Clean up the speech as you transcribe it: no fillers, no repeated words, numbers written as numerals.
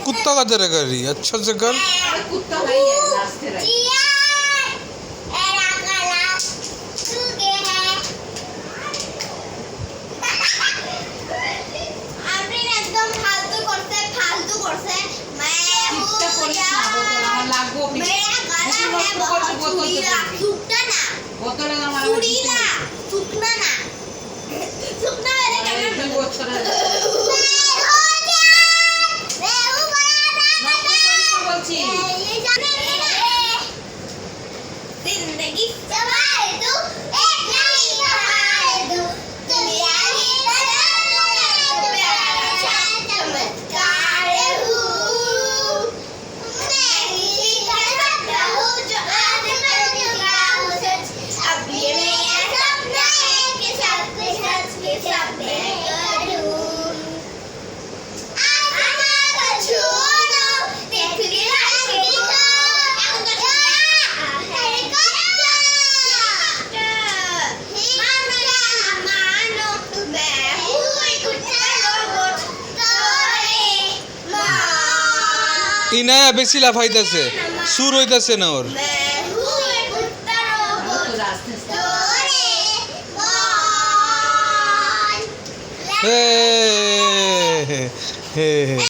कुत्ता का तेरा कर रही है, अच्छा से कर। कुत्ता नहीं है, रास्ते रहे। ইনায়া বেশি লাফাইতেছে, সুর হইতাছে না ওর। হে হে হে।